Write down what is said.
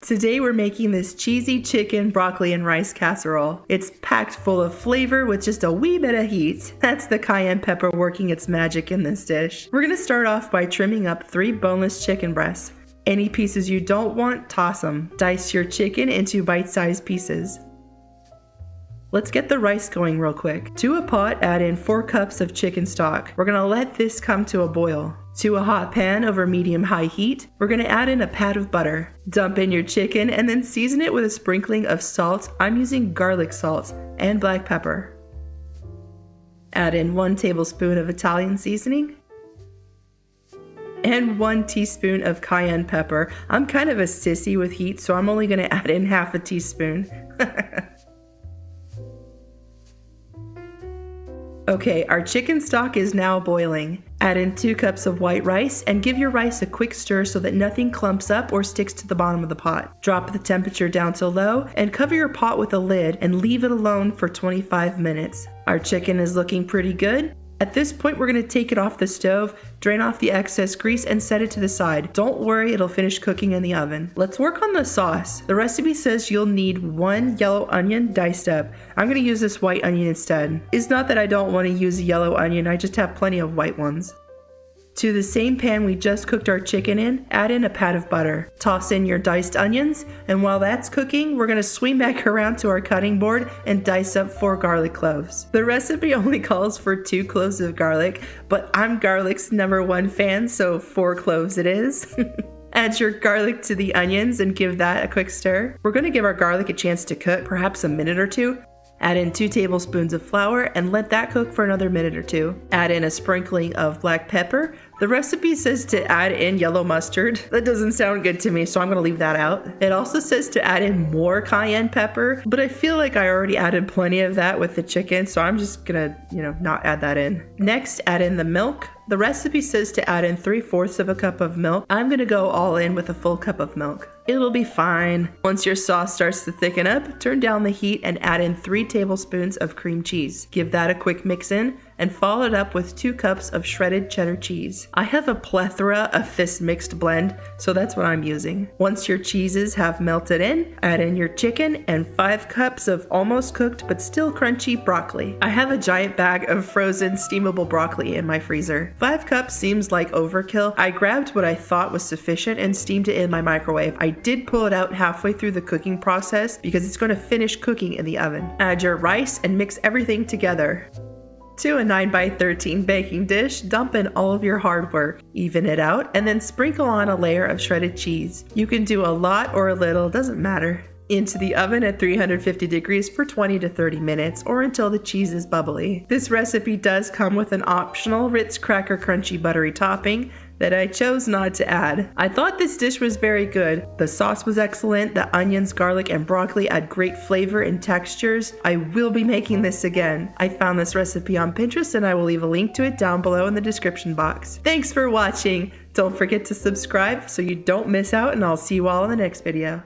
Today we're making this cheesy chicken, broccoli, and rice casserole. It's packed full of flavor with just a wee bit of heat. That's the cayenne pepper working its magic in this dish. We're gonna start off by trimming up 3 boneless chicken breasts. Any pieces you don't want, toss them. Dice your chicken into bite-sized pieces. Let's get the rice going real quick. To a pot, add in 4 cups of chicken stock. We're gonna let this come to a boil. To a hot pan over medium-high heat, we're gonna add in a pat of butter. Dump in your chicken and then season it with a sprinkling of salt. I'm using garlic salt and black pepper. Add in 1 tablespoon of Italian seasoning and 1 teaspoon of cayenne pepper. I'm kind of a sissy with heat, so I'm only gonna add in half a teaspoon. Okay, our chicken stock is now boiling. Add in 2 cups of white rice and give your rice a quick stir so that nothing clumps up or sticks to the bottom of the pot. Drop the temperature down to low and cover your pot with a lid and leave it alone for 25 minutes. Our chicken is looking pretty good. At this point, we're going to take it off the stove, drain off the excess grease, and set it to the side. Don't worry, it'll finish cooking in the oven. Let's work on the sauce. The recipe says you'll need 1 yellow onion diced up. I'm going to use this white onion instead. It's not that I don't want to use a yellow onion, I just have plenty of white ones. To the same pan we just cooked our chicken in, add in a pat of butter. Toss in your diced onions, and while that's cooking, we're gonna swing back around to our cutting board and dice up 4 garlic cloves. The recipe only calls for 2 cloves of garlic, but I'm garlic's #1 fan, so 4 cloves it is. Add your garlic to the onions and give that a quick stir. We're gonna give our garlic a chance to cook, perhaps a minute or 2. Add in 2 tablespoons of flour and let that cook for another minute or 2. Add in a sprinkling of black pepper. The recipe says to add in yellow mustard. That doesn't sound good to me, so I'm gonna leave that out. It also says to add in more cayenne pepper, but I feel like I already added plenty of that with the chicken, so I'm just gonna, not add that in. Next, add in the milk. The recipe says to add in 3/4 of a cup of milk. I'm gonna go all in with a full cup of milk. It'll be fine. Once your sauce starts to thicken up, turn down the heat and add in 3 tablespoons of cream cheese. Give that a quick mix in and follow it up with 2 cups of shredded cheddar cheese. I have a plethora of this mixed blend, so that's what I'm using. Once your cheeses have melted in, add in your chicken and 5 cups of almost cooked but still crunchy broccoli. I have a giant bag of frozen steamable broccoli in my freezer. 5 cups seems like overkill. I grabbed what I thought was sufficient and steamed it in my microwave. I did pull it out halfway through the cooking process because it's going to finish cooking in the oven. Add your rice and mix everything together. To a 9x13 baking dish, dump in all of your hard work. Even it out, and then sprinkle on a layer of shredded cheese. You can do a lot or a little, doesn't matter. Into the oven at 350 degrees for 20 to 30 minutes or until the cheese is bubbly. This recipe does come with an optional Ritz Cracker Crunchy Buttery topping that I chose not to add. I thought this dish was very good. The sauce was excellent. The onions, garlic, and broccoli add great flavor and textures. I will be making this again. I found this recipe on Pinterest and I will leave a link to it down below in the description box. Thanks for watching. Don't forget to subscribe so you don't miss out, and I'll see you all in the next video.